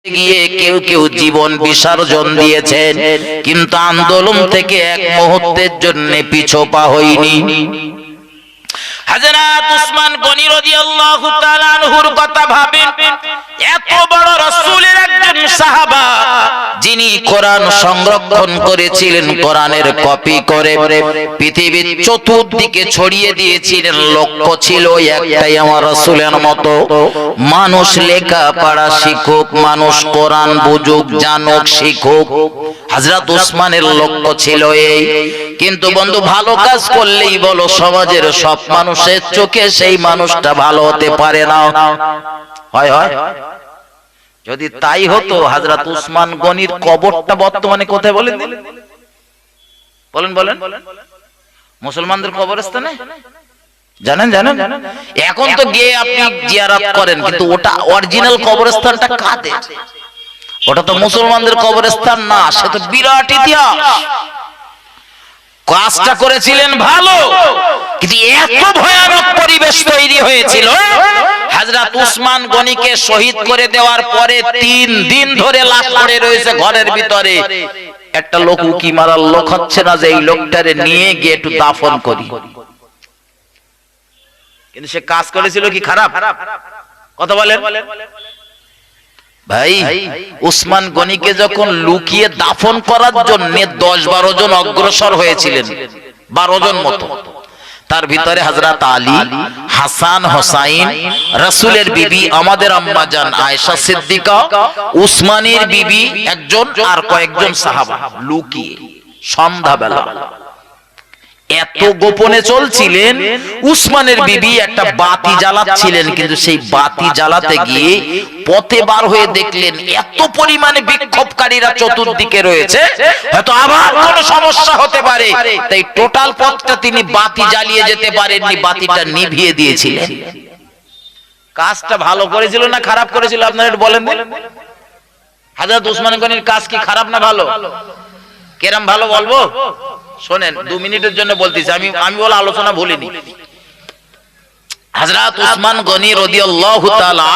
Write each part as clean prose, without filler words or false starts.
গিয়ে কেউ কেউ জীবন বিসর্জন দিয়েছেন, কিন্তু আন্দোলন থেকে এক মুহূর্তের জন্য পিছু পা হয়নি। হযরত উসমান গনি রাদিয়াল্লাহু তাআলা আনহুর কথা ভাবেন, এত বড় রাসূলের একজন সাহাবা যিনি কোরআন সংরক্ষণ করেছিলেন, কোরআনের কপি করে পৃথিবীর চতুর্দিকে ছড়িয়ে দিয়েছিলেন। লক্ষ্য ছিল একটাই, আমার রাসূলের মতো মানুষ লেখাপড়া শিখুক, মানুষ কোরআন বুঝুক, জানুক, শিখুক। হযরত উসমানের লক্ষ্য ছিল এই। কিন্তু বন্ধু, ভালো কাজ করলেই বলো সমাজের সব মানুষের চোখে সেই মানুষটা ভালো হতে পারে না। হয় হয়। যদি তাই হতো, হযরত উসমান গনির কবরটা বর্তমানে কোথায় বলেন? বলেন বলেন। মুসলমানদের কবরস্থানে জানেন জানেন? এখন তো গিয়ে আপনি জিয়ারত করেন, কিন্তু ওটা অরিজিনাল কবরস্থানটা কাদের? ওটা তো মুসলমানদের কবরস্থান না, সে তো বিরাট ইতিহাস। কাজটা করেছিলেন ভালো, কিন্তু এত ভয়ানক পরিবেশ তৈরি হয়েছিল। হযরত উসমান গনিকে শহীদ করে দেওয়ার পরে 3 দিন ধরে লাশ পড়ে রয়েছে ঘরের ভিতরে। একটা লোক উকি মারার লোক হচ্ছে না যে এই লোকটারে নিয়ে গিয়ে একটু দাফন করি। কিন্তু সে কাজ করেছিল কি খারাপ? কথা বলেন ভাই। উসমান গনিকে যখন লুকিয়ে দাফন করার জন্য 10-12 জন অগ্রসর হয়েছিলেন, 12 জন মতো। তার ভিতরে হযরত আলী, হাসান, হোসাইন, রাসূলের বিবি আমাদের আম্মা জান আয়েশা সিদ্দিকা, উসমানের বিবি একজন, আর কয়েকজন সাহাবা লুকিয়ে সন্ধ্যাবেলা এত গোপনে চলছিলেন। উসমানের বিবি একটা বাতি জ্বালাচ্ছিলেন, কিন্তু সেই বাতি জ্বালাতে গিয়ে পথে বার হয়ে দেখলেন এত পরিমাণে বিক্ষোভকারীরা চতুর্দিকে রয়েছে, হয়তো আবার কোনো সমস্যা হতে পারে। তাই টোটাল পথটা তিনি বাতি জ্বালিয়ে যেতে পারেননি, বাতিটা নিভিয়ে দিয়েছিলেন। কাজটা ভালো করেছিল না খারাপ করেছিল আপনারা একটু বলেন। হযরত উসমান গনির কাজ কি খারাপ না ভালো? কেরাম ভালো বলবো? শোনেন, 2 মিনিটের জন্য বলতেছি, আমি বলা আলোচনা ভুলিনি। হযরত উসমান গনি রাদিয়াল্লাহু তাআলা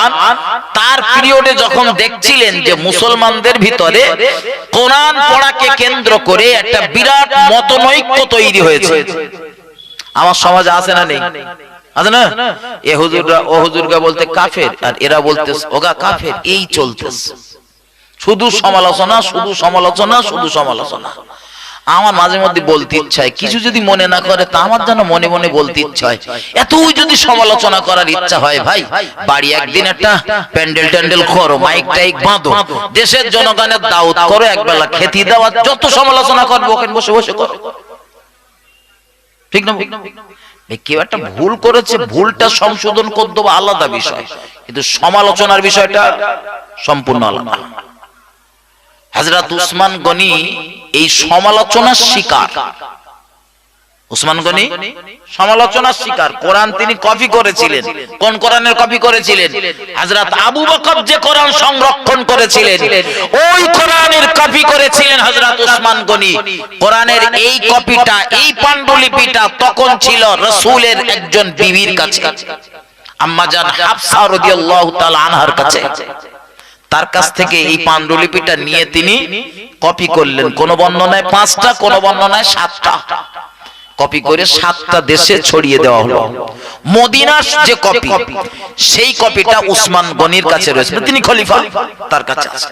তার পিরিয়ডে যখন দেখছিলেন যে মুসলমানদের ভিতরে কোরআন পড়াকে কেন্দ্র করে একটা বিরাট মতনৈক্য তৈরি হয়েছে। আমার সমাজে আছে না নেই? আছে না? এ হুজুররা ও হুজুরগা বলতে কাফের, আর এরা বলতে ওগা কাফের। এই চলতেছে, শুধু সমালোচনা, শুধু সমালোচনা, শুধু সমালোচনা। আমার মাঝে মধ্যে বলতে ইচ্ছা হয়, কিছু যদি মনে না করে তা আমার যেন মনে মনে বলতে ইচ্ছা হয়, এতই যদি সমালোচনা করার ইচ্ছা হয়, ভাই বাড়ি একদিন একটা প্যান্ডেল ট্যান্ডেল করো, মাইক টাইক বাঁধো, দেশের জনগণের দাওয়াত করো, একবেলা খেতে দাও, যত সমালোচনা করবো ওখানে বসে বসে করো। ঠিক না? কেউ একটা ভুল করেছে, ভুলটা সংশোধন করে দেবো আলাদা বিষয়, কিন্তু সমালোচনার বিষয়টা সম্পূর্ণ আলাদা। হযরত উসমান গনি এই সমালোচনার শিকার। উসমান গনি সমালোচনার শিকার। কোরআন তিনি কপি করেছিলেন। কোন কোরআনের কপি করেছিলেন? হযরত আবু বকর যে কোরআন সংরক্ষণ করেছিলেন, ওই কোরআনের কপি করেছিলেন হযরত উসমান গনি। কোরআনের এই কপিটা, এই পান্ডুলিপিটা তখন ছিল রাসূলের একজন বিবির কাছে, আম্মা জান হাফসা রাদিয়াল্লাহু তাআলা আনহার কাছে। তার কাছ থেকে এই পান্ডুলিপিটা নিয়ে তিনি কপি করলেন। কোন বর্ণনায় 5টা, কোন বর্ণনায় 7টা। কপি করে 7টা দেশে ছড়িয়ে দেওয়া হলো। মদিনার যে কপি, সেই কপিটা উসমান গনির কাছে রয়েছে, তিনি খলিফা, তার কাছে আছে।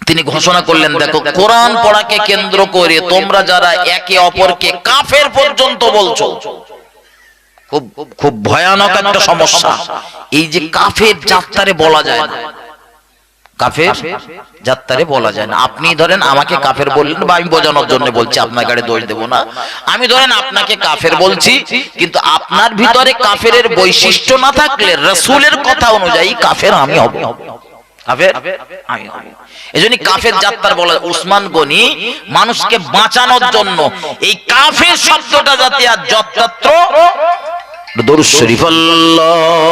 তিনি ঘোষণা করলেন, দেখো কোরআন পড়াকে কেন্দ্র করে তোমরা যারা একে অপরকে কাফের পর্যন্ত বলছো, খুব খুব ভয়ানক একটা সমস্যা। এই যে কাফের জাতটারে বলা যায় না, কাফের জাতটারে বলা যায় না। আপনি ধরেন আমাকে কাফের বললেন, বা আমি বোঝানোর জন্য বলছি, আপনার গাড়ি দোষ দেব না। আমি ধরেন আপনাকে কাফের বলছি, কিন্তু আপনার ভিতরে কাফেরের বৈশিষ্ট্য না থাকলে রাসূলের কথা অনুযায়ী কাফের আমি হব, কাফের আমি হব। এজন্য কাফের জাতটার বলা। উসমান গনি মানুষকে বাঁচানোর জন্য এই কাফের শব্দটা যাতে আর যত্রতত্র দরুদ শরীফ আল্লাহুম্মা।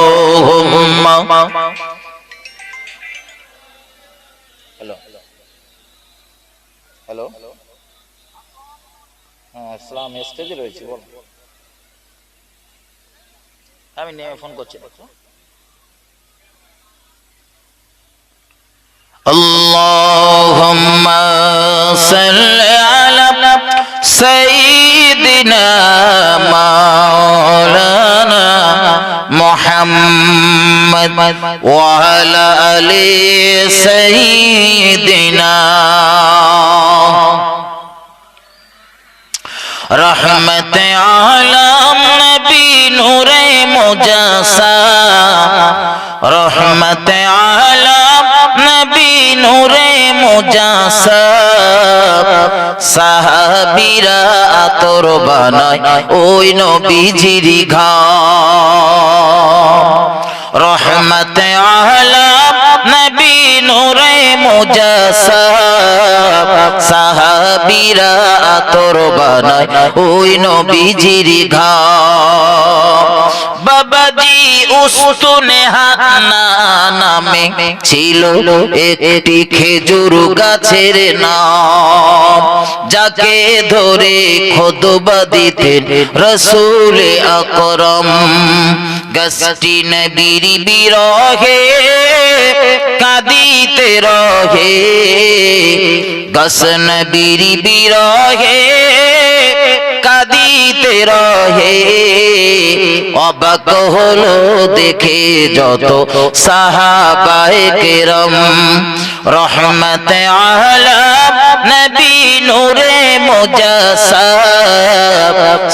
হ্যালো, হ্যাঁ আসসালাম, স্টেজে রয়েছে, বল। আমি নেমে ফোন করছি। وعلى آل سيدنا رحمت عالم نبی نور مجسم رحمت عالم نبی نور مجسم সাহাবীরা আতর বানায় ওই নবীজির ঘাম রহমত আলম নবী নূরে মুজাসসাম সাহাবীরা আতর বানায় ওই নবীজির ঘাম বাবাজি উস্তুনে হান্না নামে ছিল একটি খেজুর গাছের নাম যাকে ধরে খুতবা দিতেন রাসূল আকরাম গাছটি নবীর বিরহে কাঁদিতে রহে গাছ নবীর বিরহে কাঁদিতে রহে অবাক হলো দেখে যত সাহাবায়ে কেরাম রহমত আলম নবী নূরে মুজাসসাম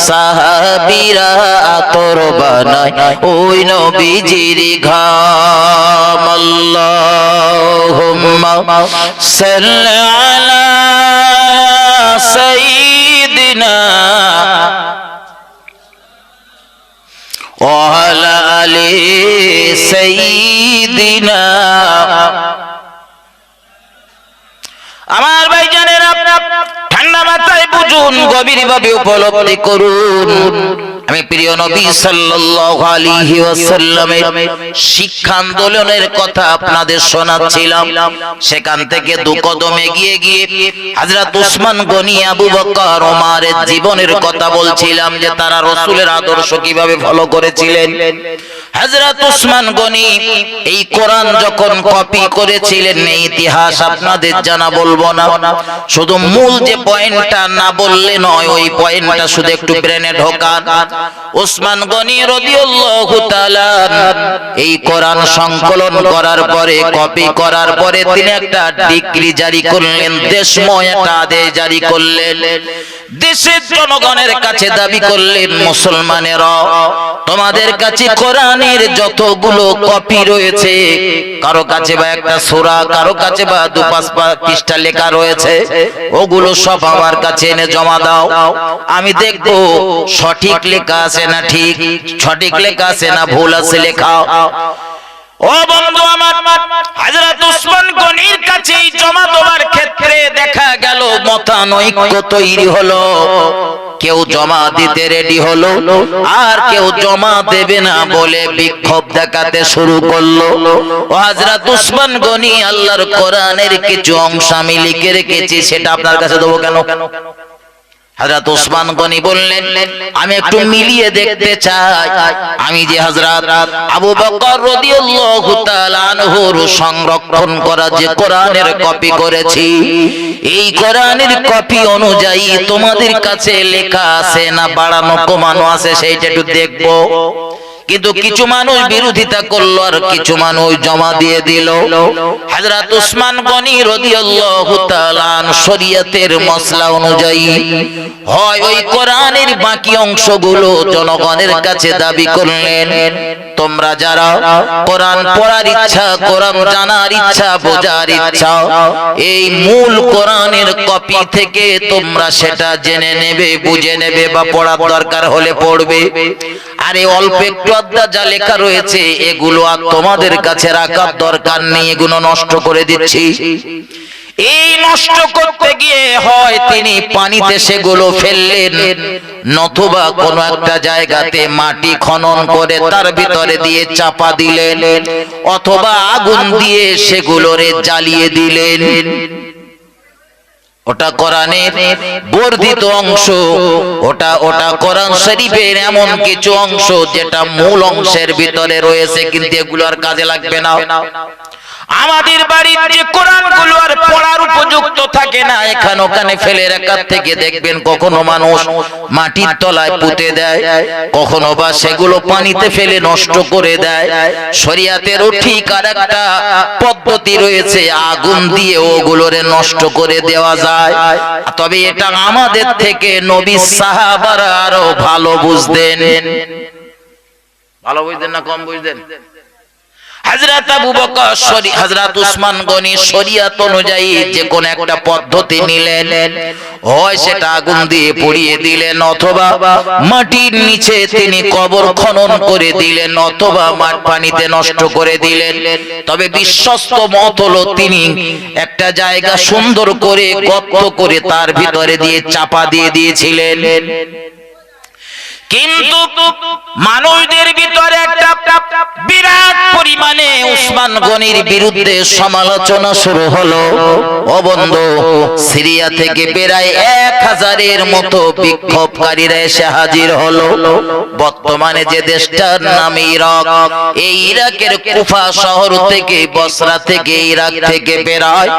সাহাবীরা আতর বানায় ওই নবীজির ঘাম আল্লাহুম্মা সাল্লি আলা সাইয়্যিদিনা ওয়া আলা আলি সাইয়্যিদিনা আমার ভাইজানেরা ঠান্ডা মাথায় বুঝুন গভীরভাবে উপলব্ধি করুন আমি প্রিয় নবী সাল্লাল্লাহু আলাইহি ওয়াসাল্লামের শিক্ষা আন্দোলনের কথা আপনাদের শোনাচ্ছিলাম সেখান থেকে দু কদম এগিয়ে গিয়ে হযরত উসমান গনি আবু বকর ওমরের জীবনের কথা বলছিলাম যে তারা রাসূলের আদর্শ কিভাবে ফলো করেছিলেন হযরত উসমান গনি এই কোরআন যখন কপি করেছিলেন এই ইতিহাস আপনাদের জানা বলবো না শুধু মূল যে পয়েন্টটা না বললে নয় ওই পয়েন্টটা শুধু একটু ব্রেনে ঢোকান উসমান গনি রাদিয়াল্লাহু তাআলা এই কোরআন সংকলন করার পরে কপি করার পরে তিনি একটা ডিক্রি জারি করলেন দেশময় একটা আদেশ জারি করলেন দেশের জনগণের কাছে দাবি করলেন মুসলমানেরা তোমাদের কাছে কোরআনের যতগুলো কপি রয়েছে কারো কাছে বা একটা সূরা কারো কাছে বা দু পাঁচ পৃষ্ঠা লেখা রয়েছে ওগুলো সব আমার কাছে এনে জমা দাও আমি দেখব সঠিক লেখা আছে না ঠিক সঠিক লেখা আছে না ভুল আছে লেখা ও বন্ধু আমার হযরত উসমান গনির কাছে জমা দেওয়ার ক্ষেত্রে দেখা গেল মতানৈক্য তৈরি হলো কেউ জমা দিতে রেডি হলো আর কেউ জমা দেবে না বলে বিক্ষোভ দেখাতে শুরু করলো ও হযরত উসমান গনি আল্লাহর কোরআনের কিছু অংশ আমি লিখে রেখেছি সেটা আপনার কাছে দেবো কেন হযরত উসমান গনি বললেন আমি একটু মিলিয়ে দেখতে চাই আমি যে হযরত আবু বকর রাদিয়াল্লাহু তাআলা আনহুর সংরক্ষণ করা যে কোরআনের কপি করেছি এই কোরআনের কপি অনুযায়ী তোমাদের কাছে লেখা আছে না বাড়ানো কমানো আছে সেইটা একটু দেখবো কিন্তু কিছু মানুষ বিরোধিতা করলো আর কিছু মানুষ জমা দিয়ে দিল হযরত উসমান গনি রাদিয়াল্লাহু তাআলা শরীয়তের মাসলা অনুযায়ী হয় ওই কোরআনের বাকি অংশগুলো জনগণের কাছে দাবি করলেন তোমরা যারা কোরআন পড়ার ইচ্ছা কোরআন জানার ইচ্ছা বোঝার ইচ্ছা এই মূল কোরআনের কপি থেকে তোমরা সেটা জেনে নেবে বুঝে নেবে বা পড়ার দরকার হলে পড়বে আরে অল্প একটু আধা যা লেখা রয়েছে এগুলো আর তোমাদের কাছে রাখার দরকার নেই এগুলো নষ্ট করে দিচ্ছি এই নষ্ট করতে গিয়ে হয় তিনি পানিতে সেগুলো ফেললেন নতুবা কোন একটা জায়গাতে মাটি খনন করে তার ভিতরে দিয়ে চাপা দিলেন অথবা আগুন দিয়ে সেগুলোরে জ্বালিয়ে দিলেন ওটা কোরআনের বর্ধিত অংশ ওটা কোরআন শরীফের এমন কিছু অংশ যেটা মূল অংশের ভিতরে রয়েছে কিন্তু এগুলো আর কাজে লাগবে না আমাদের বাড়ির যে কোরআনগুলো আর পড়ার উপযুক্ত থাকে থাকে না, এখানে ওখানে ফেলে রাখার থেকে দেখবেন কখনো মানুষ মাটির তলায় পুঁতে দেয়, কখনো বা সেগুলো পানিতে ফেলে নষ্ট করে দেয়। শরিয়াতেরও ঠিক আরেকটা পদ্ধতি রয়েছে, আগুন দিয়ে ওগুলোরে নষ্ট করে দেওয়া যায়। তবে এটা আমাদের থেকে নবী সাহাবারা আরো ভালো বুঝতেন। ভালো বুঝতেন না কম বুঝতেন? হযরত আবু বকর হযরত উসমান গনি শরীয়ত অনুযায়ী যে কোন একটা পদ্ধতি নিলেন, হয় সেটা আগুন দিয়ে পুড়িয়ে দিলেন, অথবা মাটির নিচে তিনি কবর খনন করে দিলেন, অথবা পানিতে নষ্ট করে দিলেন। তবে বিশ্বস্ত মত হলো তিনি একটা জায়গা সুন্দর করে গর্ত করে তার ভিতরে দিয়ে চাপা দিয়ে দিয়েছিলেন। কিন্তু মানুষদের ভিতরে একটা বিরাট পরিমাণে উসমান গনির বিরুদ্ধে সমালোচনা শুরু হলো। ও বন্ধু, সিরিয়া থেকে প্রায় 1000-এর মতো বিক্ষোভকারীরা এসে হাজির হলো। বর্তমানে যে দেশটার নাম ইরাক, এই ইরাকের কুফা শহর থেকে, বসরা থেকে, ইরাক থেকে প্রায়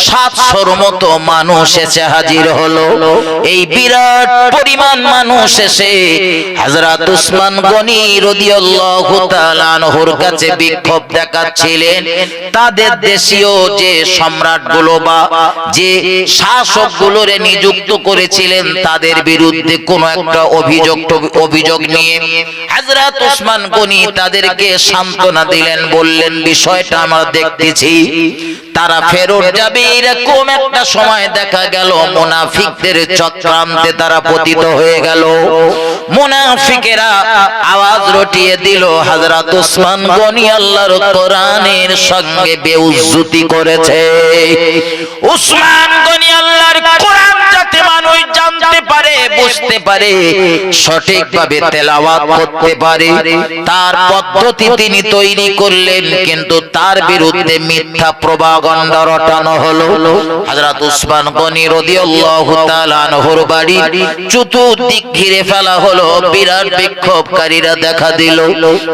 700-র মতো মানুষ এসে হাজির হলো। এই বিরাট পরিমাণ মানুষ এসে হযরত উসমান গনি রাদিয়াল্লাহু তাআলা আনহুর কাছে বিক্ষোভ দেখাচ্ছিলেন। তাদের দেশীয় যে সম্রাটগুলো বা যে শাসকগুলোরে নিযুক্ত করেছিলেন তাদের বিরুদ্ধে কোন একটা অভিযোগ নিয়ে হযরত উসমান গনি তাদেরকে সান্ত্বনা দিলেন, বললেন বিষয়টা আমরা দেখতেছি, তারা ফেরত যাবে, এরকম একটা সময় দেখা গেল মুনাফিকদের চক্রান্তে তারা পতিত হয়ে গেল। মুনাফিকেরা আওয়াজ রটিয়ে দিল, হযরত উসমান গনি আল্লাহর কোরআনের সঙ্গে বেউজ্জতি করেছে। উসমান গনি আল্লাহর কোরআন যাতে মানুষ জানতে পারে, বুঝতে পারে, সঠিকভাবে তেলাওয়াত করতে পারে, তার পদ্ধতি তিনি তৈরি করলেন। কিন্তু তার বিরুদ্ধে মিথ্যা প্রপাগান্ডা রটানো হলো। হযরত উসমান গনি রাদিয়াল্লাহু তাআলা আনহুর বাড়ি চতুর্দিক ঘিরে ফেলা হলো। বিরাট বিক্ষোভকারীরা দেখা দিল।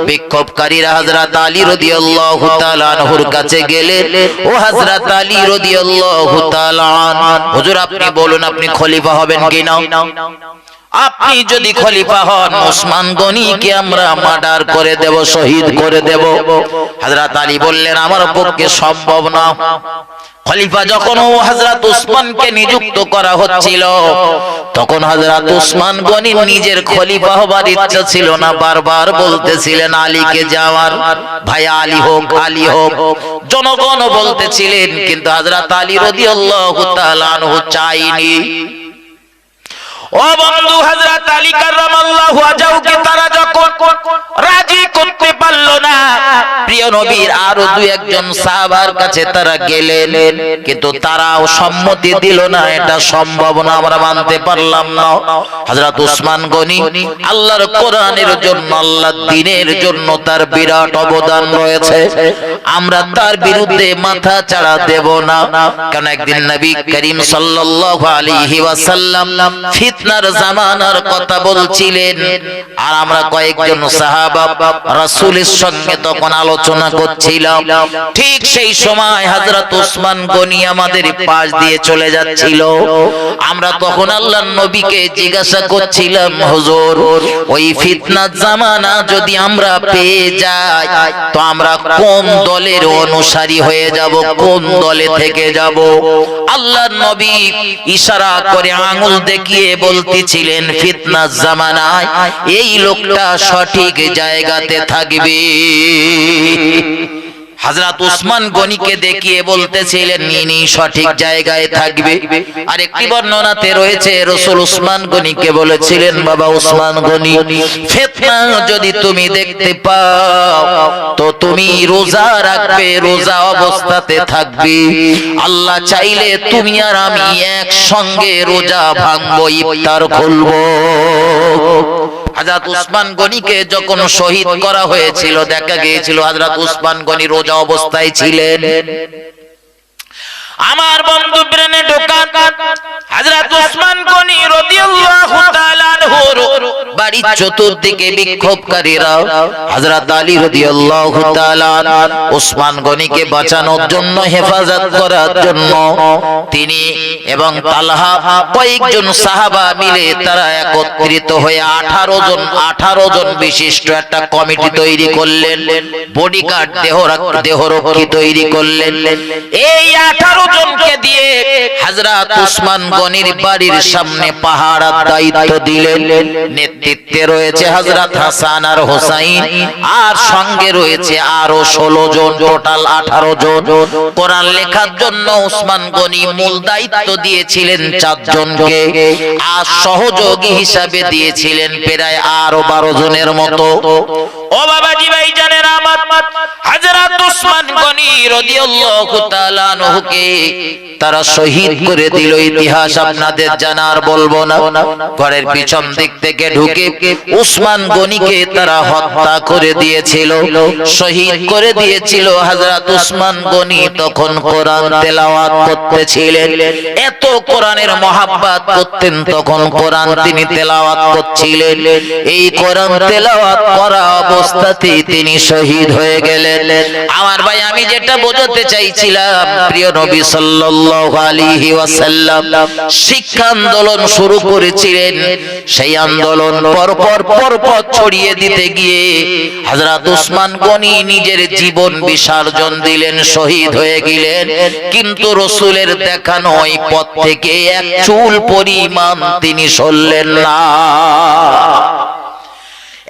বিক্ষোভকারীরা হযরত আলী রাদিয়াল্লাহু তাআলা আনহুর কাছে গেলেন, ও হযরত আলী রাদিয়াল্লাহু তাআলা আনহু, হুজুর আপনি বলুন আপনি খলিফা হবেন কিনা? আপনি যদি খলিফা হন উসমান গনিকে আমরা মার্ডার করে দেব, শহীদ করে দেব। হযরত আলী বললেন আমার পক্ষে সম্ভব না। খলিফা যখন হযরত উসমানকে নিযুক্ত করা হচ্ছিল, তখন হযরত উসমান গনি নিজের খলিফা হবার ইচ্ছা ছিল না, বারবার বলতেছিলেন আলীকে যাওয়ার, ভাই আলী হোক, আলী হোক। জনগণ বলতেছিলেন, কিন্তু হযরত আলী রাদিয়াল্লাহু তাআলা আনহু চাইনি। ও বন্ধু, হযরত আলী কাররামাল্লাহু ওয়াজহাকে তারা যখন রাজি করতে পারল না, প্রিয় নবীর আরো দুই একজন সাহাবার কাছে তারা গেলেন, কিন্তু তারাও সম্মতি দিল না, এটা সম্ভব না, আমরা মানতে পারলাম না। হযরত উসমান গনি আল্লাহর কোরআনের জন্য, আল্লাহর দ্বীনের জন্য তার বিরাট অবদান রয়েছে, আমরা তার বিরুদ্ধে মাথা চাড়া দেব না। কারণ একদিন নবী করিম সাল্লাল্লাহু আলাইহি ওয়াসাল্লাম ফিতনার জামানার কথা বলছিলেন, আর আমরা কয়েকজন সাহাবা রাসূলের সঙ্গে তখন আলোচনা করছিলাম। ঠিক সেই সময় হযরত উসমান গনি আমাদের পাশ দিয়ে চলে যাচ্ছিল। আমরা তখন আল্লাহর নবীকে জিজ্ঞাসা করছিলাম, হুজুর ওই ফিতনার জামানা যদি আমরা পেয়ে যাই, তো আমরা কোন দলের অনুসারী হয়ে যাব, কোন দলে থেকে যাব? আল্লাহর নবী ইশারা করে আঙ্গুল দেখিয়ে বলতেছিলেন, ফিতনার জামানায় এই লোকটা সঠিক জায়গাতে থাকবে। হযরত উসমান গনিকে দেখিয়ে বলতেছিলেন ইনি সঠিক জায়গায় থাকবে। আর একটি বর্ণনাতে রয়েছে রাসূল উসমান গনিকে বলেছিলেন, বাবা উসমান গনি, ফিতনা যদি তুমি দেখতে পাও তো তুমি রোজা রাখবে, রোজা অবস্থাতে থাকবে। আল্লাহ চাইলে তুমি আর আমি একসঙ্গে রোজা ভাঙবো, ইফতার খুলবো। হযরত উসমান গনিকে যখন শহীদ করা হয়েছিল, দেখা গিয়েছিল হযরত উসমান গনি রোজা অবস্থায় ছিলেন। আমার বন্ধু ব্রেনে ঢোকা, হযরত উসমান গনি রাদিয়াল্লাহু তাআলা আনহুর বাড়ির চতুর্দিকে বিক্ষোভকারীরা হযরত আলী রাদিয়াল্লাহু তাআলা ওসমান গনিকে বাঁচানোর জন্য, হেফাজত করার জন্য তিনি এবং তালহা কয়েকজন সাহাবা মিলে তারা একত্রিত হয়ে 18 জন বিশিষ্ট একটা কমিটি তৈরি করলেন, বডিগার্ড দেহরক্ষী তৈরি করলেন। এই 18 জনকে দিয়ে হযরত ওসমান গনির বাড়ির সামনে পাহারার দায়িত্ব দিলেন। নেতৃত্বে রয়েছে হযরত হাসান আর হোসাইন, আর সঙ্গে রয়েছে আরো 16 জন, টোটাল 18 জন। কোরআন লেখার জন্য ওসমান গনি মূল দায়িত্ব দিয়েছিলেন 4 জনকে, আর সহযোগী হিসাবে দিয়েছিলেন প্রায় আরো 12 জনের মতো। ও বাবাজি ভাই জানেন আমার, হযরত ওসমান গনি রাদিয়াল্লাহু তাআলা আনহুকে তারা শহীদ করে দিল। ইতিহাস আপনাদের জানার বলবো না। ঘরের পিছন দিক থেকে ঢুকে ওসমান গনিকে তারা হত্যা করে দিয়েছিল, শহীদ করে দিয়েছিল। হযরত ওসমান গনি তখন কোরআন তেলাওয়াত করতেছিলেন, এত কোরআনের মহব্বত করতেন, তখন কোরআন তিনি তেলাওয়াত করছিলেন। এই কোরআন তেলাওয়াত করা অবস্থাতেই তিনি শহীদ হয়ে গেলেন। আমার ভাই, আমি যেটা বোঝাতে চাইছিলাম, প্রিয় নবী সাল্লাল্লাহু আলাইহি ওয়াসাল্লাম শিক্ষা আন্দোলন শুরু করেছিলেন। সেই আন্দোলন পরপর ছড়িয়ে দিতে গিয়ে হযরত ওসমান গনি নিজের জীবন বিসর্জন দিলেন, শহীদ হয়ে গেলেন। কিন্তু রাসূলের দেখানো ওই পথ থেকে এক চুল পরিমাণ তিনি সরলেন না।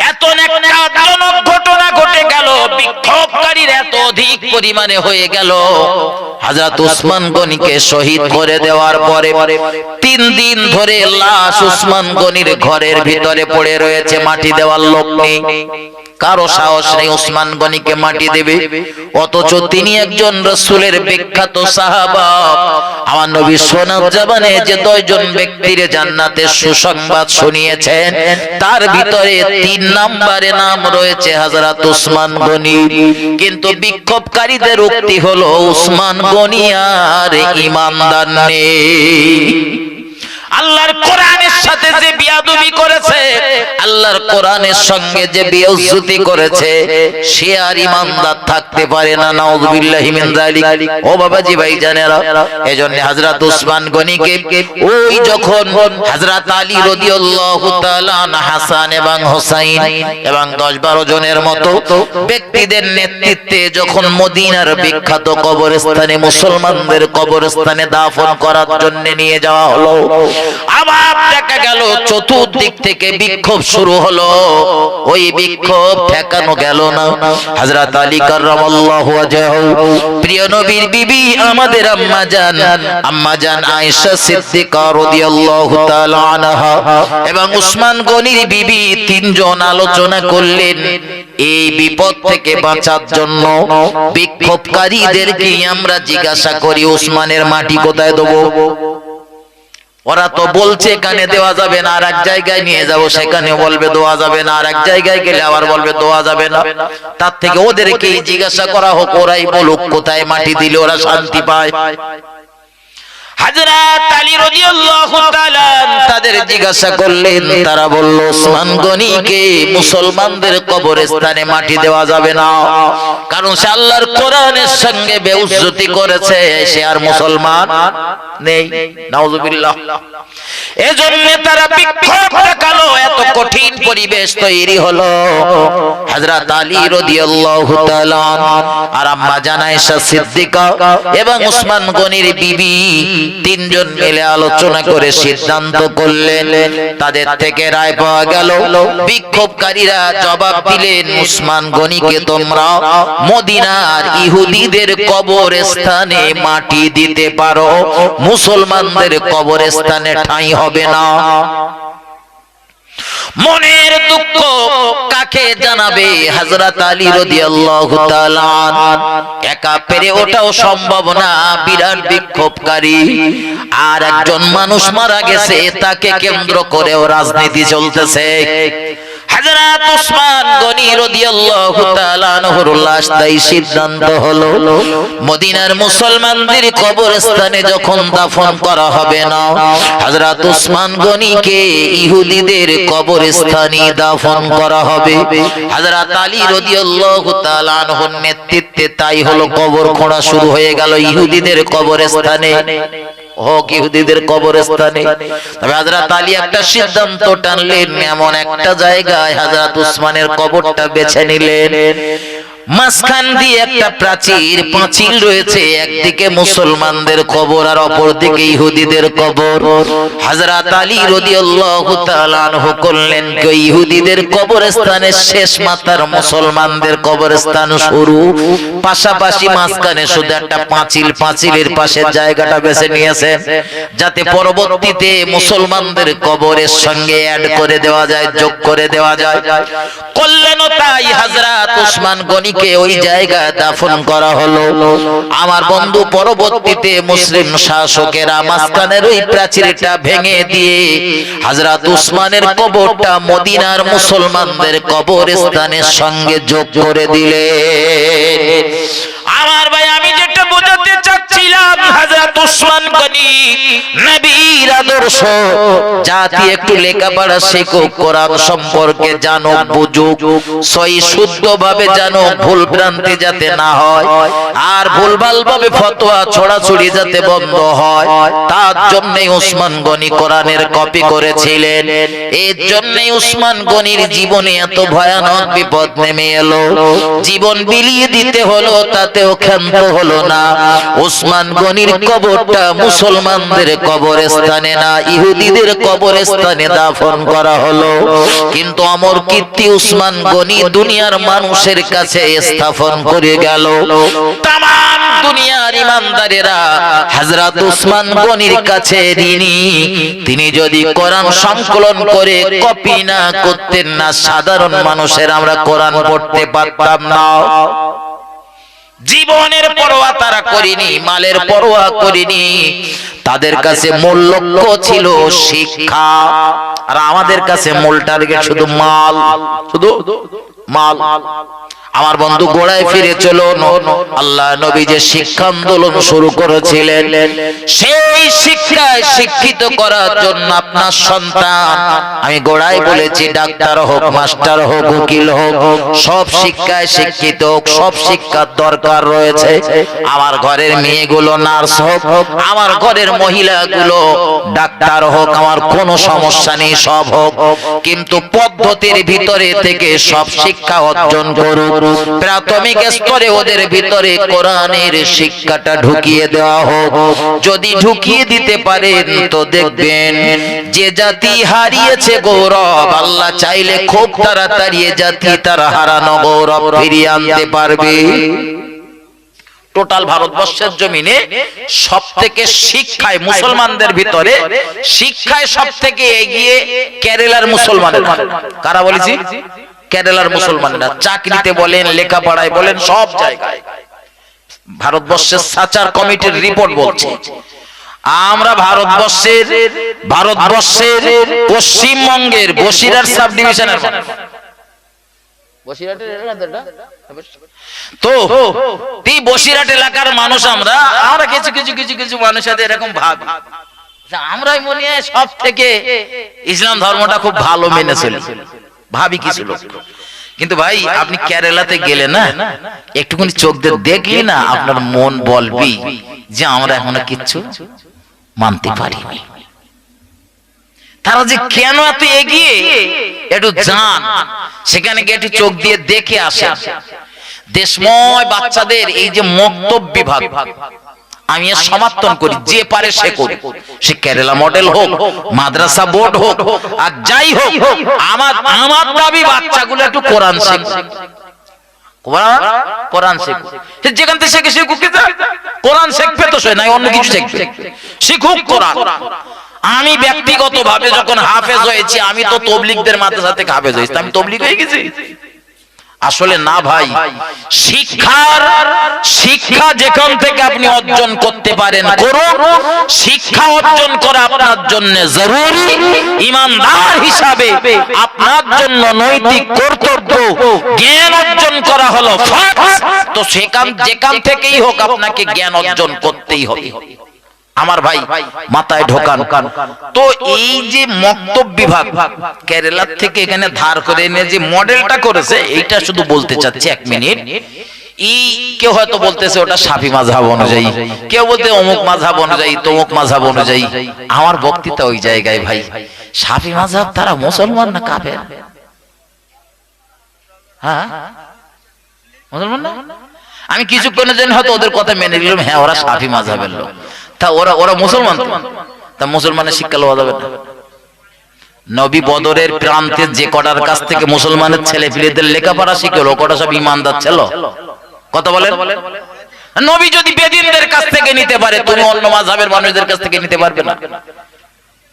এত ন্যাক্কারজনক ঘটনা ঘটে গেল, বিক্ষোভকারীর এত অধিক পরিমাণে হয়ে গেল। হযরত ওসমান গনিকে শহীদ করে দেওয়ার পরে 3 দিন ধরে লাশ ওসমান গনির ঘরের ভিতরে পড়ে রয়েছে, মাটি দেওয়ার লোক নেই, কারো সাহস নেই ওসমান গনিকে মাটি দেবে। অথচ তিনি একজন রাসূলের বিখ্যাত সাহাবা। আমার নবী সোনার জবানে যে 2 জন ব্যক্তির জান্নাতের সুসংবাদ শুনিয়েছেন, তার ভিতরে 3 নম্বরে নাম রয়েছে হযরত ওসমান গনি। কিন্তু বিক্ষোভকারীদের উক্তি হলো ওসমান গনি আর ঈমানদার নেই। আল্লাহর কোরআনের সাথে যে বিয়াদবি করেছে, আল্লাহর কোরআনের সঙ্গে যে বেইজ্জতি করেছে, সে আর ঈমানদার থাকতে পারে না। নাউযুবিল্লাহি মিন যালিক। ও বাবাজি ভাই জানেরা, এজন্য হযরত ওসমান গনিকে ওই যখন হযরত আলী রাদিয়াল্লাহু তাআলা হাসান এবং হোসাইন এবং 10-12 জনের মতো ব্যক্তিদের নেতৃত্বে যখন মদিনার বিখ্যাত কবরস্থানে, মুসলমানদের কবরস্থানে দাফন করার জন্য নিয়ে যাওয়া হলো, আবার দেখা গেল চতুর্দিক থেকে বিক্ষোভ শুরু হলো। ওই বিক্ষোভ ঠেকানো গেল না। হযরত আলী কাররামাল্লাহু ওয়াজহাহু, প্রিয় নবীর বিবি আমাদের আম্মা জান আয়েশা সিদ্দিকা রাদিয়াল্লাহু তাআলা আনহা এবং ওসমান গনির বিবি 3 জন আলোচনা করলেন এই বিপদ থেকে বাঁচার জন্য। বিক্ষোভকারীদেরকে আমরা জিজ্ঞাসা করি, ওসমানের মাটি কোথায় দেব? ওরা তো বলছে এখানে দেওয়া যাবে না, আর এক জায়গায় নিয়ে যাব, সেখানে বলবে দেওয়া যাবে না, আর এক জায়গায় গেলে আবার বলবে দেওয়া যাবে না। তার থেকে ওদেরকে জিজ্ঞাসা করা হোক, ওরাই বলুক কোথায় মাটি দিলে ওরা শান্তি পায়। হযরত আলী রাদিয়াল্লাহু তাআলা তাদের জিজ্ঞাসা করলেন, তারা বলল ওসমান গনিকে মুসলমানদের কবরস্থানে মাটি দেওয়া যাবে না, কারণ সে আল্লাহর কোরআনের সঙ্গে বেইজ্জতি করেছে, সে আর মুসলমান নেই। নাউযুবিল্লাহ। এজন্য তারা বিক্ষোভ দেখালো, এত কঠিন পরিবেশ তৈরি হলো। হযরত আলী রাদিয়াল্লাহু তাআলা আর আম্মা জান আয়েশা সিদ্দিকা এবং ওসমান গনির বিবি 3 জন মিলে আলোচনা করে সিদ্ধান্ত করলেন। তাদের থেকে রায় পাওয়া গেল, বিক্ষোভকারীরা জবাব দিলেন, ওসমান গনিকে তোমরা মদিনার ইহুদিদের কবরস্থানে মাটি দিতে পারো, মুসলমানদের কবরস্থানে ঠাঁই হবে না। মনের দুঃখ কাকে জানাবে? হযরত আলী রাদিয়াল্লাহু তাআলা একা পেরে ওটাও সম্ভব না, বিরাট বিক্ষোভকারী। আর একজন মানুষ মারা গেছে, তাকে কেন্দ্র করেও রাজনীতি চলতেছে। হযরত উসমান গনি রাদিয়াল্লাহু তাআলা আনহুর লাশ তাই সিদ্ধান্ত হলো মদিনার মুসলমানদের কবরস্থানে যখন দাফন করা হবে না, হযরত উসমান গনিকে ইহুদিদের কবরস্থানে দাফন করা হবে। হযরত আলী রাদিয়াল্লাহু তাআলা আনহুর নেতৃত্বে তাই হলো, কবর খোঁড়া শুরু হয়ে গেল ইহুদিদের কবরস্থানে, হোক ইহুদিদের কবরস্থানে। তবে হযরত আলী একটা সিদ্ধান্ত টানলেন, এমন একটা জায়গায় হযরত উসমানের কবরটা বেছে নিলেন, মাঝখান দিয়ে একটা প্রাচীর পাঁচিল রয়েছে, একদিকে মুসলমানদের কবর আর অপর দিকে ইহুদিদের কবর। হযরত আলী রাদিয়াল্লাহু তাআলা আনহু করলেন কি, ইহুদিদের কবরস্থানের শেষ মাথার মুসলমানদের কবরস্থান শুরু, পাশাপাশি মাঝখানে শুধু একটা পাঁচিল, পাঁচিলের পাশের জায়গাটা বেছে নিয়েছেন যাতে পরবর্তীতে মুসলমানদের কবরের সঙ্গে অ্যাড করে দেওয়া যায়, যোগ করে দেওয়া যায়। করলেন তাই, হযরত উসমান গনিকে ওই জায়গায় দাফন করা হলো। আমার বন্ধু, পরবর্তীতে মুসলিম শাসকেরা মাঝখানের ওই প্রাচীরটা ভেঙে দিয়ে হযরত উসমানের কবরটা মদিনার মুসলমানদের কবরস্থানের সঙ্গে যোগ করে দিলেন। আমার ভাই, আমি যেটা বোঝাতে চাচ্ছিলাম, হযরত উসমান গনি নবীর আদর্শ, জাতি একটু লেখাপড়া শেখো, কোরআন সম্পর্কে জানো, বুঝো, সহি শুদ্ধভাবে জানো, ভুল ভ্রান্তি যাতে না হয়, আর ভুলভাল ভাবে ফতোয়া ছড়াছড়ি যাতে বন্ধ হয়, তার জন্যই উসমান গনি কোরআনের কপি করেছিলেন। এর জন্যই উসমান গনির জীবনে এত ভয়ানক বিপদ নেমে এলো, জীবন বিলিয়ে দিতে হলো, তাতেও ক্ষান্ত হলো না। উসমান গনির কবরটা মুসলমানদের কবরস্থানে না, ইহুদিদের কবরস্থানে দাফন করা হলো। কিন্তু অমর কীর্তি উসমান গনি দুনিয়ার মানুষের কাছে স্থাপন করে গেল। তাম দুনিয়ার ইমানদারেরা হযরত উসমান গনির কাছে ঋণী। তিনি যদি কোরআন সংকলন করে কপি না করতেন না, সাধারণ মানুষের আমরা কোরআন পড়তে পারতাম না। জীবনের পরোয়া তারা করেনি, মালের পরোয়া করেনি, তাদের কাছে মূল লক্ষ্য ছিল শিক্ষা। আর আমাদের কাছে মূল টার্গেট শুধু মাল, শুধু মাল। আমার বন্ধু, গোড়ায় ফিরে চলো, আল্লাহ নবী যে শিক্ষা আন্দোলন শুরু করেছিলেন, সেই শিক্ষায় শিক্ষিত করার জন্য আপনার সন্তান, আমি গোড়ায় বলেছি, ডাক্তার হোক, মাস্টার হোক, উকিল হোক, সব শিক্ষায় শিক্ষিত হোক, সব শিক্ষার দরকার রয়েছে। আমার ঘরের মেয়েগুলো নার্স হোক, আমার ঘরের মহিলাগুলো ডাক্তার হোক, আমার কোনো সমস্যা নেই, সব হোক, কিন্তু পদ্ধতির ভিতরে থেকে সব শিক্ষা অর্জন করুক। প্রাথমিক স্তরে ওদের ভিতরে কোরআনের শিক্ষাটা ঢুকিয়ে দেওয়া হোক। যদি ঢুকিয়ে দিতে পারেন তো দেখবেন যে জাতি হারিয়েছে গৌরব, আল্লাহ চাইলে খুব তাড়াতাড়ি এ জাতি তারা হারানো গৌরব ফিরিয়ে আনতে পারবে। টোটাল ভারতবর্ষের জমিনে সব থেকে শিক্ষায় মুসলমানদের ভিতরে শিক্ষায় সব থেকে এগিয়ে কেরালার মুসলমানের। কারা বলেছি? কেরালার মুসলমানরা। চাকরিতে বলেন, লেখাপড়ায় বলেন, সব জায়গায়। ভারতবর্ষের সাচার কমিটির রিপোর্ট বলছে, আমরা ভারতবর্ষের পশ্চিমবঙ্গের বসিরহাট সাব ডিভিশনের তো বসিরহাট এলাকার মানুষ, আমরা কিছু কিছু কিছু কিছু মানুষ আছে এরকম ভাবি, আমরাই মনে হয় সব থেকে ইসলাম ধর্মটা খুব ভালো মেনে চলেছে, ভাবি কিছু লোক। কিন্তু ভাই, আপনি কেরালাতে গেলে না, একটুখানি চোখ দিয়ে দেখলি না, আপনার মন বলবি যে আমরা এখনো কিচ্ছু মানতে পারিনি। তারা যে কেন এত এগিয়ে, একটু যান সেখানে গিয়ে একটু চোখ দিয়ে দেখে আসেন। দেশময় বাচ্চাদের এই যে মক্তব বিভাগ, আমি এর সমর্থন করি, যে পারে সে করে, সে কেরালা মডেল হোক, মাদ্রাসা বোর্ড হোক, আর যাই হোক, আমার দাবি বাচ্চাগুলো একটু কোরআন শিখবে, কোরআন শিখবে। যেখান থেকে শিখে শিখুক, কোরআন শিখবে তো সে নাই, অন্য কিছু শিখবে, শিখুক কোরআন। আমি ব্যক্তিগত ভাবে যখন হাফেজ হয়েছি, আমি তো তবলিগদের মাদ্রাসা থেকে হাফেজ হয়েছি, আমি তবলিগ হয়ে গেছি। আসলে না ভাই, শিক্ষা যেখান থেকে আপনি অর্জন করতে পারেন করুন। শিক্ষা অর্জন করা আপনার জন্য জরুরি। ইমানদার হিসাবে আপনার জন্য নৈতিক কর্তব্য জ্ঞান অর্জন করা হলো ফরজ। তো যেখান থেকেই হোক আপনাকে জ্ঞান অর্জন করতেই হবে। আমার ভাই মাথায় ঢোকান। তো এই যে মক্তব বিভাগ কেরালা থেকে এখানে ধার করে এনে যে মডেলটা করেছে, এইটা শুধু বলতে চাচ্ছি 1 মিনিট। কেউ হয়তো বলতেছে ওটা শাফি মাযহাব অনুযায়ী, কেউ বলতে অমুক মাযহাব অনুযায়ী, তমুক মাযহাব অনুযায়ী। আমার বক্তৃতা ওই জায়গায় ভাই, শাফি মাযহাব তারা মুসলমান না কাফের? হ্যাঁ মুসলমান না? আমি কিছুক্ষণের জন্য হয়তো ওদের কথা মেনে নিলাম, হ্যাঁ ওরা শাফি মাযহাবের লোক। তা ওরা মুসলমান, তা মুসলমানের শিক্ষা লওয়া যাবে না? নবী বদরের প্রান্তে যে কটার কাছ থেকে মুসলমানের ছেলে পিলেদের লেখাপড়া শিখল, ও কটা সব ঈমানদার ছিল? কথা বলেন। নবী যদি বেদিনদের কাছ থেকে নিতে পারে, তুমি অন্য মাযহাবের মানুষদের কাছ থেকে নিতে পারবে না?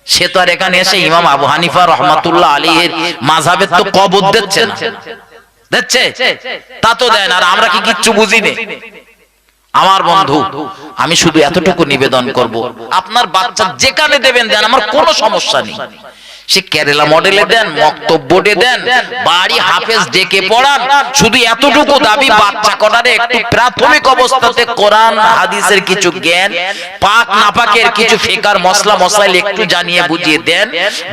সে তো আর এখানে এসে ইমাম আবু হানিফা রাহমাতুল্লাহ আলাইহির মাযহাবের তো কবর দিচ্ছে না, দিচ্ছে? তা তো দেয় না। আর আমরা কি কিচ্ছু বুঝি না? আমার বন্ধু, আমি শুধু এতটুকু নিবেদন করব, আপনার বাচ্চা যেখানে দেবেন দেন, আমার কোনো সমস্যা নেই। সে কেরালা মডেলে দেন, মক্তব বোর্ডে দেন, বাড়ি হাফেজ ডেকে পড়ান। শুধু এতটুকু দাবি, বাচ্চা কটারে একটু প্রাথমিক অবস্থাতে কোরআন হাদিসের কিছু জ্ঞান, পাক নাপাকের কিছু ফিকার মশলা মশাইল একটু জানিয়ে বুঝিয়ে দেন।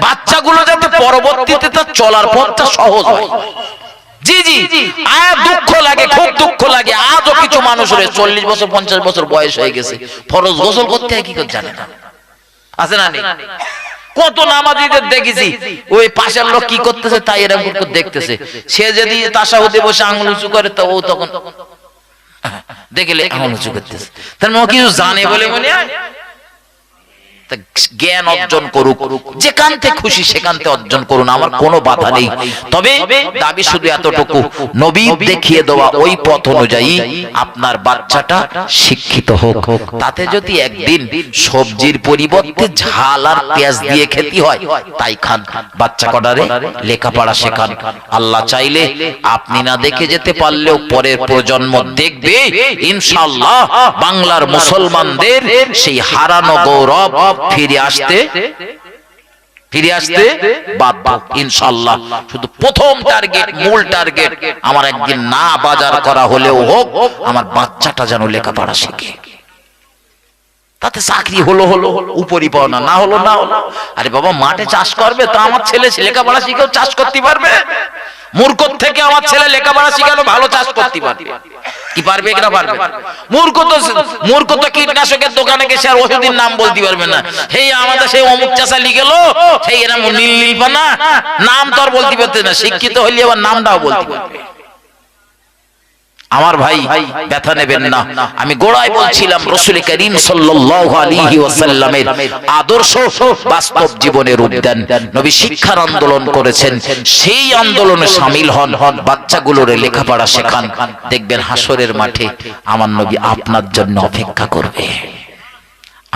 বাচ্চাগুলো যাতে পরবর্তীতে তার চলার পথটা সহজ হয়। জি জি, দুঃখ লাগে, খুব দুঃখ লাগে। আজও কিছু মানুষ রয়েছে 40 বছর 50 বছর বয়স হয়ে গেছে, ফরজ গোসল করতে হয় কি করে জানে না। আছে না? কত নামাজীদের দেখেছি, ওই পাশের লোক কি করতেছে তাই এরকম করে দেখতেছে। সে যদি তাশাহুদে বসে আঙুল উঁচু করে, তো ও তখন দেখলে আঙুল উঁচু করতেছে। তার মানে কিছু জানে বলে মনে হয়। জ্ঞান অর্জন করুক, যেখান থেকে খুশি সেখান থেকে অর্জন করুন, আমার কোনো বাধা নেই। তবে দাবি শুধু এতটুকু, নবী দেখিয়ে দেওয়া ওই পথ অনুযায়ী আপনার বাচ্চাটা শিক্ষিত হোক। তাতে যদি একদিন সবজির পরিবর্তে ঝাল আর পেঁয়াজ দিয়ে খেতে হয়, তাই খান। বাচ্চা কটারে লেখাপড়া শেখান। আল্লাহ চাইলে আপনি না দেখে যেতে পারলেও পরের প্রজন্ম দেখবে ইনশাআল্লাহ। বাংলার মুসলমানদের সেই হারানো গৌরব ফিরে আসতে বাধ্য ইনশাআল্লাহ। শুধু প্রথম টার্গেট, মূল টার্গেট, আমার একদিন না বাজার করা হলেও হোক, আমার বাচ্চাটা যেন লেখাপড়া শিখে। তাতে চাকরি হলো উপরি পাওনা, না হলো না হলো। আরে বাবা, মাঠে চাষ করবে তো আমার ছেলে লেখাপড়া শিখেও চাষ করতে পারবে। মূর্খ থেকে আমার ছেলে লেখাপড়া শিখানো ভালো চাষ করতে পারবে। কি পারবে কিনা? পারবে। মূর্খ তো কীটনাশকের দোকানে গেছে আর ওষুধের নাম বলতে পারবে না। হেই আমাদের সেই অমুক চাষা লিখেল, সেই এরম নীলপানা নাম তো আর বলতে পারতে না। শিক্ষিত হইলে আবার নামটাও বলতে পারবে। আমার ভাই ব্যথা নেবেন না। আমি গোড়ায় বলছিলাম রাসূল করিম সাল্লাল্লাহু আলাইহি ওয়াসাল্লামের আদর্শ বাস্তব জীবনে রূপ দেন। নবী শিক্ষার আন্দোলন করেছেন, সেই আন্দোলনে শামিল হন, বাচ্চাগুলোর লেখাপড়া শেখান। দেখবেন হাসরের মাঠে আমার নবী আপনার জন্য অপেক্ষা করবে।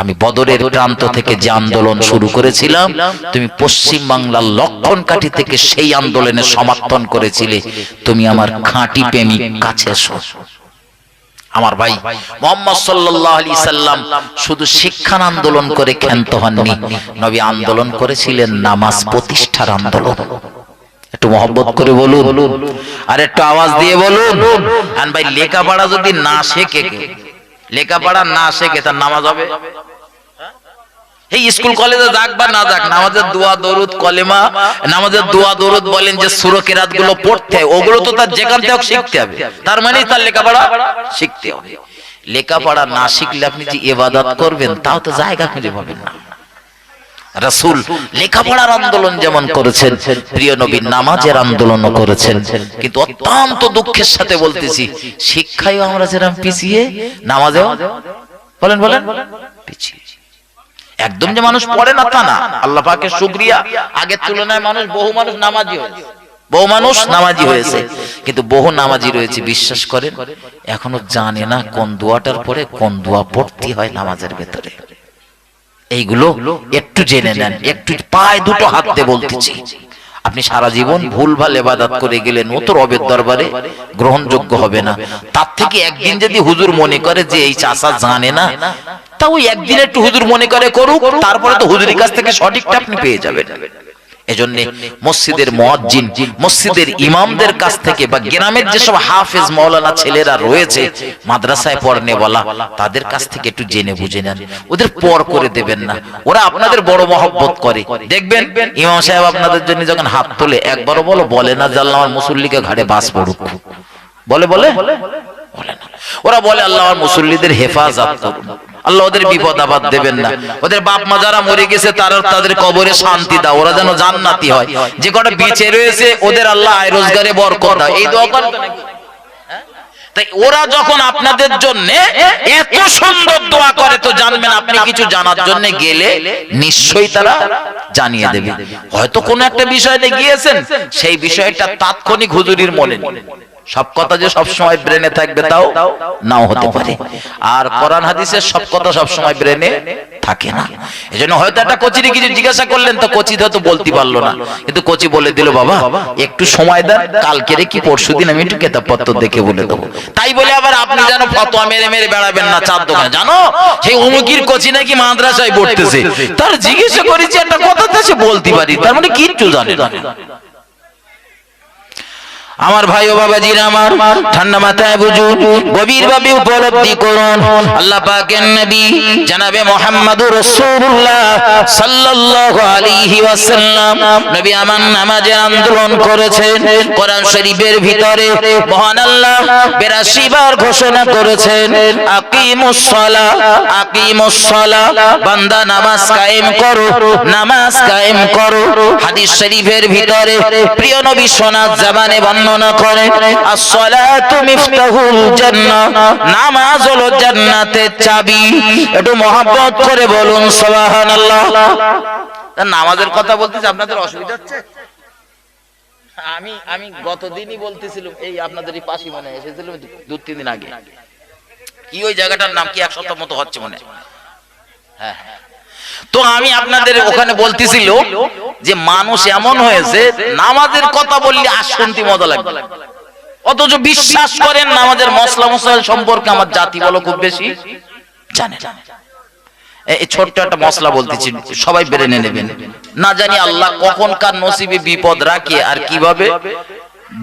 আমি বদরের প্রান্ত থেকে যে আন্দোলন শুরু করেছিলাম, তুমি পশ্চিম বাংলার লক্ষণকাঠি থেকে সেই আন্দোলনে সমর্থন করেছিলে। তুমি আমার খাঁটি প্রেমিক, কাছে এসো। আমার ভাই মুহাম্মদ সাল্লাল্লাহু আলাইহি সাল্লাম শুধু শিক্ষার আন্দোলন করে ক্ষান্ত হননি, নবী আন্দোলন করেছিলেন নামাজ প্রতিষ্ঠার আন্দোলন। একটু মহব্বত করে বলুন, আর একটু আওয়াজ দিয়ে বলুন। আর ভাই লেখাপড়া যদি না শেখে, লেখাপড়া না শেখে তার নামাজ হবে? এই স্কুল কলেজে যাক বা না যাক, নামাজের দোয়া দরুদ কলেমা, নামাজের দোয়া দরুদ বলেন যে সূরা কিরাত গুলো পড়তে হয়, ওগুলো তো তার যেখান থেকে শিখতে হবে। তার মানে তার লেখাপড়া শিখতে হবে। লেখাপড়া না শিখলে আপনি যে ইবাদত করবেন তাও তো জায়গা খুঁজে পাবেন না। রাসূল লেখাপড়ার আন্দোলন যেমন করেছেন, প্রিয় নবী নামাজের আন্দোলনও করেছেন। কিন্তু অত্যন্ত দুঃখের সাথে বলতেছি, শিক্ষায়ও আমরা যেরকম পিছিয়ে, নামাজেও বলেন পিছিয়ে। একদম যে মানুষ পড়ে না তা না, আল্লাহ পাকের শুকরিয়া, আগের তুলনায় বহু মানুষ নামাজি হয়েছে। কিন্তু বহু নামাজি রয়েছে, বিশ্বাস করেন, এখনো জানে না কোন দোয়াটার পরে কোন দোয়া পড়তে হয় নামাজের ভেতরে। এইগুলো একটু জেনে নেন, একটু পায়ে দুটো হাত দিয়ে বলতেছি। আপনি সারা জীবন ভুলভাল ইবাদত করে গেলেন, ও তো রবের দরবারে গ্রহণযোগ্য হবে না। তার থেকে একদিন যদি হুজুর মনে করে যে এই চাচা জানে না, তা ওই একদিন একটু হুজুর মনে করে করুক, তারপরে তো হুজুরের কাছ থেকে সঠিকটা আপনি পেয়ে যাবেন। এজন্য মসজিদের মুয়াজ্জিন, মসজিদের ইমামদের কাছ থেকে বা গ্রামের যেসব হাফেজ মাওলানা ছেলেরা রয়েছে মাদ্রাসায় পড়নে বলা, তাদের কাছ থেকে একটু জেনে বুঝে নেন, ওদের পর করে দেবেন না। ওরা আপনাদের বড় মহব্বত করে, দেখবেন ইমাম সাহেব আপনাদের জন্য যখন হাত তোলে একবারও বলে না যে আল্লাহ আমার মুসল্লিকে ঘাড়ে বাস পড়ুক, বলে না। ওরা বলে আল্লাহ আমার মুসল্লিদের হেফাজত করুন, আল্লাহ ওদের বিপদ আপদ দেবেন না, ওদের বাপ মা যারা মরে গেছে তাদের কবরে শান্তি দাও, ওরা যেন জান্নাতি হয়, যে কটা বেঁচে রয়েছে ওদের আল্লাহ আয় রোজগারে বরকত দাও, এই দোয়া করে নাকি? তাই ওরা যখন আপনাদের জন্য এত সুন্দর দোয়া করে, তো জানবেন আপনি কিছু জানার জন্য গেলে নিশ্চয়ই তারা জানিয়ে দেবে। হয়তো কোনো একটা বিষয়ে গিয়েছেন, সেই বিষয়টা তাৎক্ষণিক হুজুরির মনে নেই, সব কথা যে সব সময় ব্রেনে থাকবে তাও নাও হতে পারে, আর কোরআন হাদিসের সব কথা সব সময় ব্রেনে থাকে না। এজন্য হয়তো একটা কোচিরে কিছু জিজ্ঞাসা করলেন, তো কোচি হয়তো বলতে পারলো না, কিন্তু কোচি বলে দিল বাবা একটু সময় দেন, কালকে রে কি পরশুদিন আমি একটু কিতাবপত্র দেখে বলে দেবো। তাই বলে আবার আপনি যেন ফতোয়া মেরে বেড়াবেন না চার দোকানে, জানো সেই অমুকির কোচি নাকি মাদ্রাসায় পড়তেছে, তার জিজ্ঞাসা করেছি একটা কথা সে বলতে পারি, তার মানে কিচ্ছু জানে না। আমার ভাই ও বাবাজিরা আমার, ঠান্ডা মাথায় বুঝুন, গভীরভাবে উপলব্ধি করুন, আল্লাহ পাকের নবী জনাবে মুহাম্মদুর রাসূলুল্লাহ সাল্লাল্লাহু আলাইহি ওয়াসাল্লাম নবী আমার নামাজের আন্দোলন করেছেন। কোরআন শরীফের ভিতরে মহান আল্লাহ 82 বার ঘোষণা করেছেন আকিমুস সালাহ, বান্দা নামাজ কায়েম করো, নামাজ কায়েম করো। হাদিস শরীফের ভিতরে প্রিয় নবী সোনার জবানে বর্ণনা করে আসসালাতু মিফতাহুল জান্নাহ, নামাজ হলো জান্নাতের চাবি। একটু মহব্বত করে বলুন সুবহানাল্লাহ। নামাজের কথা বলতেছি, আপনাদের অসুবিধা হচ্ছে? আমি গতদিনই বলতেছিলাম, এই আপনাদের এই পাশে মনে এসেছিলাম 2-3 দিন আগে, কি ওই জায়গাটার নাম কি, এক সপ্তাহ মতো হচ্ছে মনে হয়। হ্যাঁ, তো আমি আপনাদের ওখানে বলতেছিল যে মানুষ এমন হয়েছে নামাজের কথা বললে আর শুনতে মজা লাগে, অথচ বিশ্বাস করেন নামাজের মশলা মশলা সম্পর্কে আমার জাতি বলো খুব বেশি জানে না। এই ছোট্ট একটা মশলা বলতেছি, সবাই ব্রেনে নেবেন। না জানি আল্লাহ কখন কার নসিবে বিপদ রাখে আর কিভাবে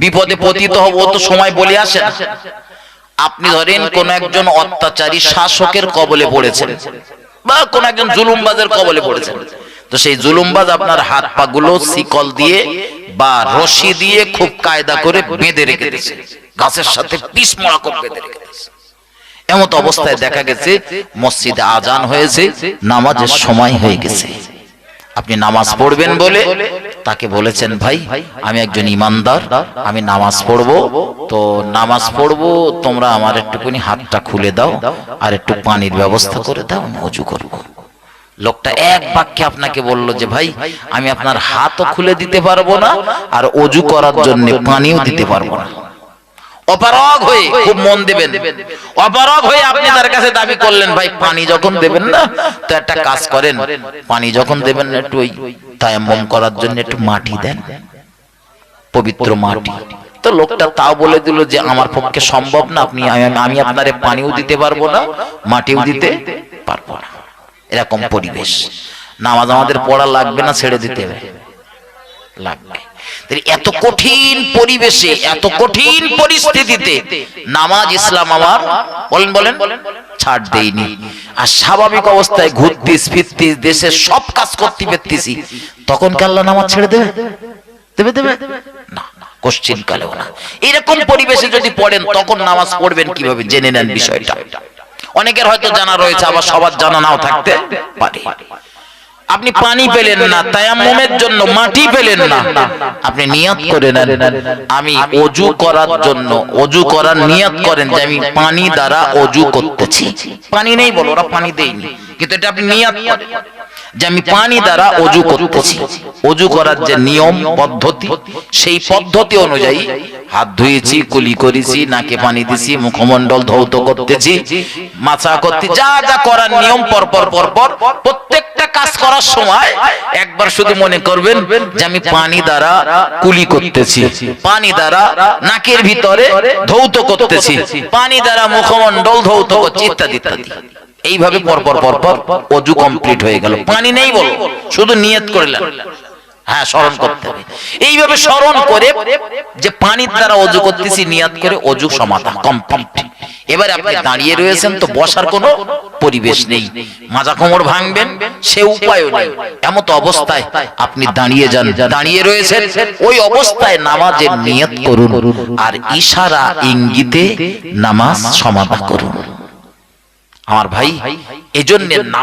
বিপদে পতিত হব, ও তো সময় বলে আসে না। আপনি ধরেন কোন একজন অত্যাচারী শাসকের কবলে পড়েছেন বা কোন একজন জুলুমবাজের কবলে পড়েছেন, তো সেই জুলুমবাজ আপনার হাত পা গুলো শিকল দিয়ে বা রশি দিয়ে খুব কায়দা করে বেঁধে রেখে দিয়েছে, গাছের সাথে পিসমোড়া করে বেঁধে রেখে দিয়েছে। এমত অবস্থায় দেখা গেছে মসজিদে আজান হয়েছে, নামাজের সময় হয়ে গেছে। আপনি নামাজ পড়বেন বলে তাকে বলেছেন ভাই আমি একজন ইমানদার, আমি নামাজ পড়বো, তো নামাজ পড়বো তোমরা আমার একটুখানি হাতটা খুলে দাও আর একটু পানির ব্যবস্থা করে দাও, আমি ওযু করবো। লোকটা এক বাক্যে আপনাকে বলল যে ভাই আমি আপনার হাতও খুলে দিতে পারবো না আর ওযু করার জন্য পানিও দিতে পারবো না। অপারগ হয়ে, খুব মন দেবেন, অপারগ হয়ে আপনি তার কাছে দাবি করলেন ভাই পানি যখন দেবেন না তো একটা কাজ করেন, পানি যখন দেবেন না একটু ওই তায়াম্মুম করার জন্য একটু মাটি দেন, পবিত্র মাটি। তো লোকটা তাও বলে দিল যে আমার পক্ষে সম্ভব না, আমি আপনারে পানিও দিতে পারবো না মাটিও দিতে পারবো না। এরকম পরিবেশ, নামাজ আমাদের পড়া লাগবে না, ছেড়ে দিতে হবে? লাগবে। এত কঠিন পরিবেশে, এত কঠিন পরিস্থিতিতে নামাজ ইসলাম আমার বলেন ছাড় দেয়নি। আর স্বাভাবিক অবস্থায় ঘুরতিস ফিরতিস দেশের সব কাজ করতে পারতিস, তখন কি আল্লাহ নামাজ ছেড়ে দেবে না, কোশ্চিন কালেও না। এরকম পরিবেশে যদি পড়েন তখন নামাজ পড়বেন কিভাবে জেনে নেন বিষয়টা। অনেকের হয়তো জানা রয়েছে, আবার সবার জানা নাও থাকতে পারে। আপনি পানি পেলেন না, তায়াম্মুমের জন্য মাটি পেলেন না, আপনি নিয়ত করে নেন আমি ওযু করার জন্য, ওযু করার নিয়ত করেন যে আমি পানি দ্বারা ওযু করতেছি। পানি নেই বলো, ওরা পানি দেয়নি, কিন্তু এটা আপনি নিয়ত করেন যে আমি পানি দ্বারা অজু করতেছি, অজু করার যে নিয়ম পদ্ধতি, সেই পদ্ধতি অনুযায়ী হাত ধুয়েছি, কুলি করেছি, নাকে পানি দিছি, মুখমণ্ডল ধৌত করতেছি, মাথা করতে, যা যা করার নিয়ম পরপর পরপর প্রত্যেকটা কাজ করার সময় একবার শুধু মনে করবেন যে আমি পানি দ্বারা কুলি করতেছি, পানি দ্বারা নাকের ভিতরে ধৌত করতেছি, পানি দ্বারা মুখমণ্ডল ধৌত করছি, ইত্যাদি ইত্যাদি। এইভাবে পরপর পরপর অজু কমপ্লিট হয়ে গেল। পানি নেই বলো, শুধু নিয়ত করলেন, হ্যাঁ স্মরণ করতে হবে। এইভাবে স্মরণ করে যে পানির দ্বারা অজু করতেছি, নিয়ত করে অজু সমাধা কমপ্লিট। এবারে আপনি দাঁড়িয়ে রয়েছেন, তো বসার কোনো পরিবেশ নেই, মাজা কোমর ভাঙবেন সে উপায়ও নেই, এমত অবস্থায় আপনি দাঁড়িয়ে যান, দাঁড়িয়ে রয়েছেন, ওই অবস্থায় নামাজের নিয়ত করুন আর ইশারা ইঙ্গিতে নামাজ সমাধা করুন। আমার ভাই, এজন্য